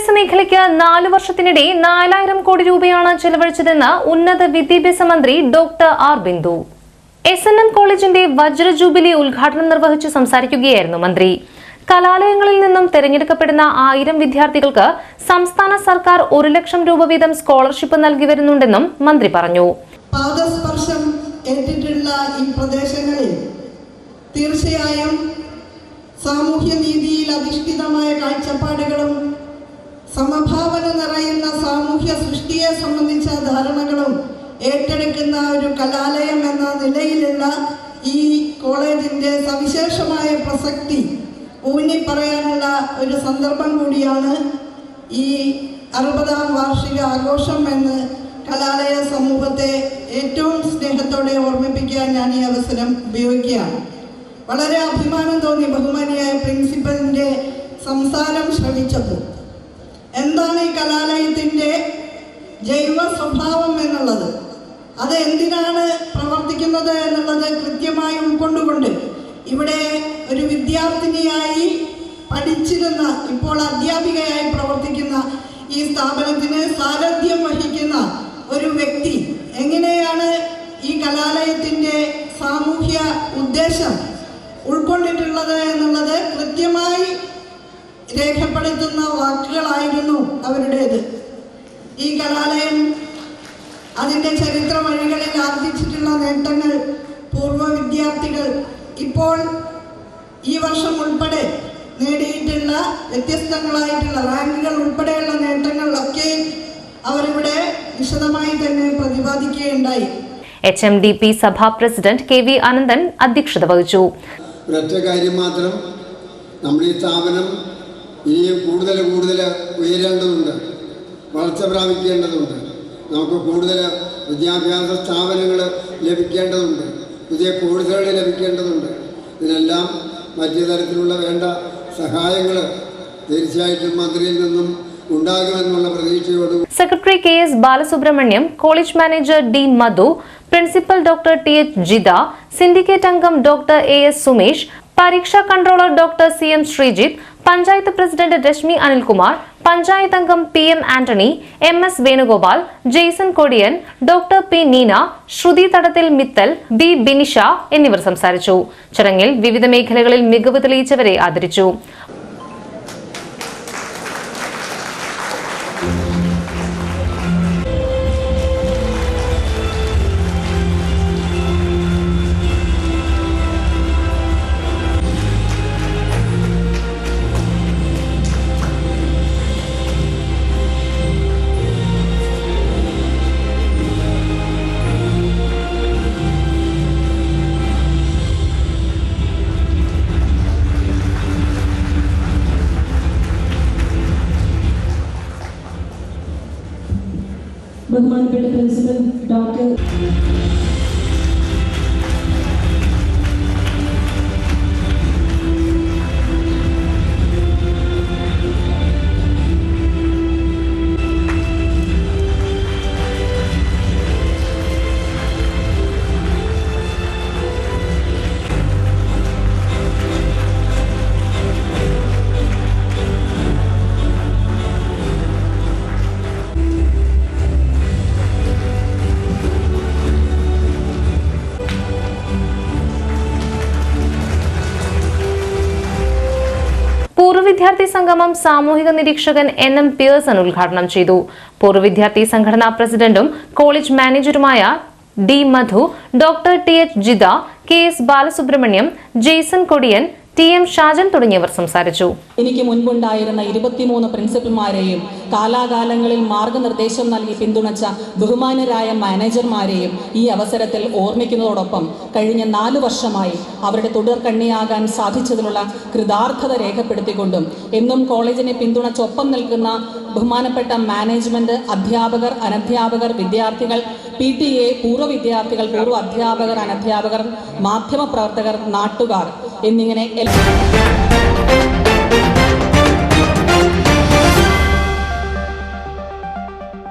വിദ്യാഭ്യാസ മേഖലയ്ക്ക് 4 വർഷത്തിനിടെ 4000 കോടി രൂപയാണ് ചെലവഴിച്ചതെന്ന് ഉന്നത വിദ്യാഭ്യാസ മന്ത്രി ഡോക്ടർ ആർ ബിന്ദു. SNM കോളേജിന്റെ വജ്ര ജൂബിലി ഉദ്ഘാടനം നിർവഹിച്ച് സംസാരിക്കുകയായിരുന്നു മന്ത്രി. കലാലയങ്ങളിൽ നിന്നും തെരഞ്ഞെടുക്കപ്പെടുന്ന 1000 വിദ്യാർത്ഥികൾക്ക് സംസ്ഥാന സർക്കാർ 1 ലക്ഷം രൂപ വീതം സ്കോളർഷിപ്പ് നൽകി വരുന്നുണ്ടെന്നും മന്ത്രി പറഞ്ഞു. പാദസ്പർശം ഏറ്റിട്ടുള്ള ഈ പ്രദേശങ്ങളിൽ തീർച്ചയായും സാമൂഹ്യ നീതിയിൽ അധിഷ്ഠിതമായ കാഴ്ചപ്പാടുകളും സമഭാവന നിറയുന്ന സാമൂഹ്യ സൃഷ്ടിയെ സംബന്ധിച്ച ധാരണകളും ഏറ്റെടുക്കുന്ന ഒരു കലാലയം എന്ന നിലയിലുള്ള ഈ കോളേജിൻ്റെ സവിശേഷമായ പ്രസക്തി ഊന്നി പറയാനുള്ള ഒരു സന്ദർഭം കൂടിയാണ് ഈ 60ാം വാർഷിക ആഘോഷം എന്ന് കലാലയ സമൂഹത്തെ ഏറ്റവും സ്നേഹത്തോടെ ഓർമ്മിപ്പിക്കാൻ ഞാൻ ഈ അവസരം ഉപയോഗിക്കുകയാണ്. വളരെ അഭിമാനം തോന്നി ബഹുമാനിയായ പ്രിൻസിപ്പലിൻ്റെ സംസാരം ശ്രവിച്ചപ്പോൾ. എന്താണ് ഈ കലാലയത്തിൻ്റെ ജൈവ സ്വഭാവം എന്നുള്ളത്, അത് എന്തിനാണ് പ്രവർത്തിക്കുന്നത് എന്നുള്ളത് കൃത്യമായി ഉൾക്കൊണ്ടുകൊണ്ട് ഇവിടെ ഒരു വിദ്യാർത്ഥിനിയായി പഠിച്ചിരുന്ന, ഇപ്പോൾ അധ്യാപികയായി പ്രവർത്തിക്കുന്ന ഈ സ്ഥാപനത്തിന് സാരഥ്യം വഹിക്കുന്ന ഒരു വ്യക്തി എങ്ങനെയാണ് ഈ കലാലയത്തിൻ്റെ സാമൂഹ്യ ഉദ്ദേശം ഉൾക്കൊണ്ടിട്ടുള്ളത് എന്നുള്ളത് കൃത്യമായി രേഖപ്പെടുത്തുന്ന വാക്കുകളായിരുന്നു അവരുടേത്. ഈ കലാലയം അതിൻ്റെ ചരിത്ര വഴികളിൽ ആർജിച്ചിട്ടുള്ള നേട്ടങ്ങൾ, പൂർവ്വ വിദ്യാർത്ഥികൾ ഇപ്പോൾ ഈ വർഷം ഉൾപ്പെടെ നേടിയിട്ടുള്ള വ്യത്യസ്തങ്ങളായിട്ടുള്ള റാങ്കുകൾ ഉൾപ്പെടെയുള്ള നേട്ടങ്ങളൊക്കെ അവരിവിടെ വിശദമായി തന്നെ പ്രതിപാദിക്കുകയുണ്ടായി. HMDP സഭാ പ്രസിഡന്റ് KV അനന്തൻ അധ്യക്ഷത വഹിച്ചു. ഒരൊറ്റ കാര്യം മാത്രം, നമ്മൾ ഈ സ്ഥാപനം ഇനിയും കൂടുതൽ ഉയരേണ്ടതുണ്ട്, വളർച്ച പ്രാപിക്കേണ്ടതുണ്ട്. നമുക്ക് കൂടുതൽ വിദ്യാഭ്യാസ സ്ഥാപനങ്ങൾ ലഭിക്കേണ്ടതുണ്ട്, പുതിയ കോഴ്സുകൾ ലഭിക്കേണ്ടതുണ്ട്. ഇതിനെല്ലാം മറ്റു തരത്തിലുള്ള വേണ്ട സഹായങ്ങൾ തീർച്ചയായിട്ടും മന്ത്രിയിൽ നിന്നും ഉണ്ടാകുമെന്നുള്ള പ്രതീക്ഷയോട് secretary KS Balasubramaniam, college manager D Madhu, principal doctor TH Jitha, syndicate അംഗം ഡോക്ടർ AS സുമേഷ്, പരീക്ഷാ controller doctor CM Sreejith, panchayat president Reshmi Anilkumar, panchayat അംഗം PM Antony, MS Venugopal, Jaison Kodiyan, doctor P Neena, Sruthi Thadathil Mittal, B Binisha എന്നിവർ സംസാരിച്ചു. ചടങ്ങിൽ വിവിധ മേഖലകളിൽ മികവ് തെളിയിച്ചവരെ ആദരിച്ചു. ബഹുമാനപ്പെട്ട പ്രിൻസിപ്പൽ ഡോക്ടർ പൂർവ്വ വിദ്യാർത്ഥി സംഗമം സാമൂഹിക നിരീക്ഷകൻ NM പിയേഴ്സൺ ഉദ്ഘാടനം ചെയ്തു. പൂർവ്വ വിദ്യാർത്ഥി സംഘടനാ പ്രസിഡന്റും കോളേജ് മാനേജറുമായ D Madhu, doctor TH Jitha, KS Balasubramaniam, Jaison Kodiyan, TM Shajan തുടങ്ങിയവർ സംസാരിച്ചു. എനിക്ക് മുൻപുണ്ടായിരുന്ന 23 പ്രിൻസിപ്പൽമാരെയും കാലാകാലങ്ങളിൽ മാർഗനിർദ്ദേശം നൽകി പിന്തുണച്ച ബഹുമാനരായ മാനേജർമാരെയും ഈ അവസരത്തിൽ ഓർമ്മിക്കുന്നതോടൊപ്പം കഴിഞ്ഞ 4 വർഷമായി അവരുടെ തുടർക്കണ്ണിയാകാൻ സാധിച്ചതിലുള്ള കൃതാർത്ഥത രേഖപ്പെടുത്തിക്കൊണ്ടും എന്നും കോളേജിനെ പിന്തുണച്ചൊപ്പം നിൽക്കുന്ന ബഹുമാനപ്പെട്ട മാനേജ്മെന്റ്, അധ്യാപകർ, അനധ്യാപകർ, വിദ്യാർത്ഥികൾ, PTA, പൂർവ്വ വിദ്യാർത്ഥികൾ, പൂർവ്വ അധ്യാപകർ, അനധ്യാപകർ, മാധ്യമപ്രവർത്തകർ, നാട്ടുകാർ എന്നിങ്ങനെ